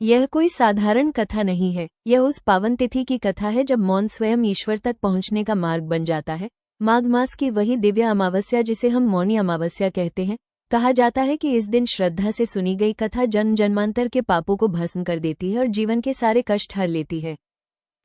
यह कोई साधारण कथा नहीं है, यह उस पावन तिथि की कथा है जब मौन स्वयं ईश्वर तक पहुंचने का मार्ग बन जाता है। माघ मास की वही दिव्य अमावस्या जिसे हम मौनी अमावस्या कहते हैं। कहा जाता है कि इस दिन श्रद्धा से सुनी गई कथा जन्म जन्मांतर के पापों को भस्म कर देती है और जीवन के सारे कष्ट हर लेती है।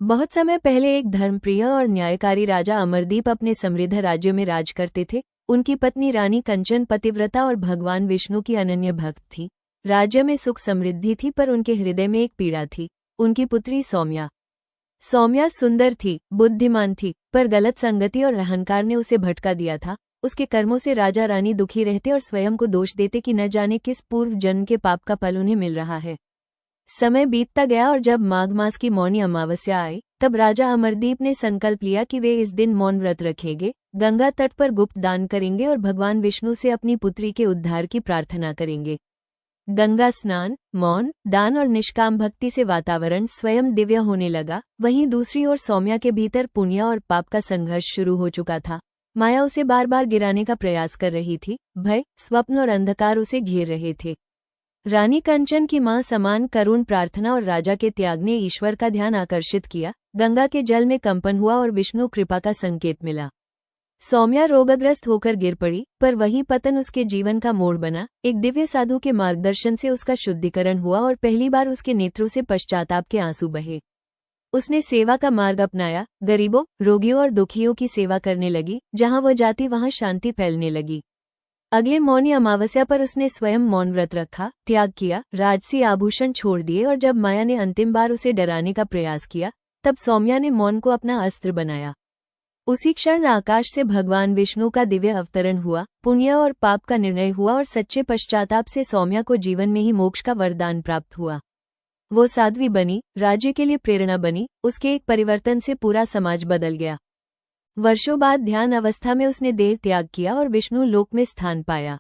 बहुत समय पहले एक धर्मप्रिय और न्यायकारी राजा अमरदीप अपने समृद्ध राज्य में राज करते थे। उनकी पत्नी रानी कंचन पतिव्रता और भगवान विष्णु की अनन्य भक्त थी। राज्य में सुख समृद्धि थी, पर उनके हृदय में एक पीड़ा थी। उनकी पुत्री सौम्या सुंदर थी, बुद्धिमान थी, पर गलत संगति और अहंकार ने उसे भटका दिया था। उसके कर्मों से राजा रानी दुखी रहते और स्वयं को दोष देते कि न जाने किस पूर्व जन्म के पाप का फल उन्हें मिल रहा है। समय बीतता गया और जब माघ मास की मौनी अमावस्या आई, तब राजा अमरदीप ने संकल्प लिया कि वे इस दिन मौन व्रत रखेंगे, गंगा तट पर गुप्त दान करेंगे और भगवान विष्णु से अपनी पुत्री के उद्धार की प्रार्थना करेंगे। गंगा स्नान, मौन, दान और निष्काम भक्ति से वातावरण स्वयं दिव्य होने लगा। वहीं दूसरी ओर सौम्या के भीतर पुण्य और पाप का संघर्ष शुरू हो चुका था। माया उसे बार बार गिराने का प्रयास कर रही थी। भय, स्वप्न और अंधकार उसे घेर रहे थे। रानी कंचन की मां समान करुण प्रार्थना और राजा के त्याग ने ईश्वर का ध्यान आकर्षित किया। गंगा के जल में कंपन हुआ और विष्णु कृपा का संकेत मिला। सौम्या रोगग्रस्त होकर गिर पड़ी, पर वही पतन उसके जीवन का मोड़ बना। एक दिव्य साधु के मार्गदर्शन से उसका शुद्धिकरण हुआ और पहली बार उसके नेत्रों से पश्चाताप के आंसू बहे। उसने सेवा का मार्ग अपनाया, गरीबों, रोगियों और दुखियों की सेवा करने लगी। जहां वह जाती वहां शांति फैलने लगी। अगले मौनी अमावस्या पर उसने स्वयं मौन व्रत रखा, त्याग किया, राजसी आभूषण छोड़ दिए और जब माया ने अंतिम बार उसे डराने का प्रयास किया, तब सौम्या ने मौन को अपना अस्त्र बनाया। उसी क्षण आकाश से भगवान विष्णु का दिव्य अवतरण हुआ। पुण्य और पाप का निर्णय हुआ और सच्चे पश्चाताप से सौम्या को जीवन में ही मोक्ष का वरदान प्राप्त हुआ। वो साध्वी बनी, राज्य के लिए प्रेरणा बनी। उसके एक परिवर्तन से पूरा समाज बदल गया। वर्षों बाद ध्यान अवस्था में उसने देह त्याग किया और विष्णु लोक में स्थान पाया।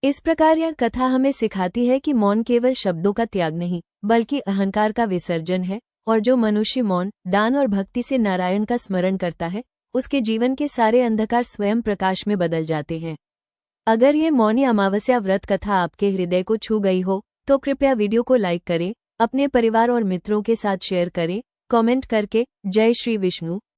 इस प्रकार यह कथा हमें सिखाती है कि मौन केवल शब्दों का त्याग नहीं, बल्कि अहंकार का विसर्जन है, और जो मनुष्य मौन, दान और भक्ति से नारायण का स्मरण करता है, उसके जीवन के सारे अंधकार स्वयं प्रकाश में बदल जाते हैं। अगर ये मौनी अमावस्या व्रत कथा आपके हृदय को छू गई हो, तो कृपया वीडियो को लाइक करें, अपने परिवार और मित्रों के साथ शेयर करें, कमेंट करके जय श्री विष्णु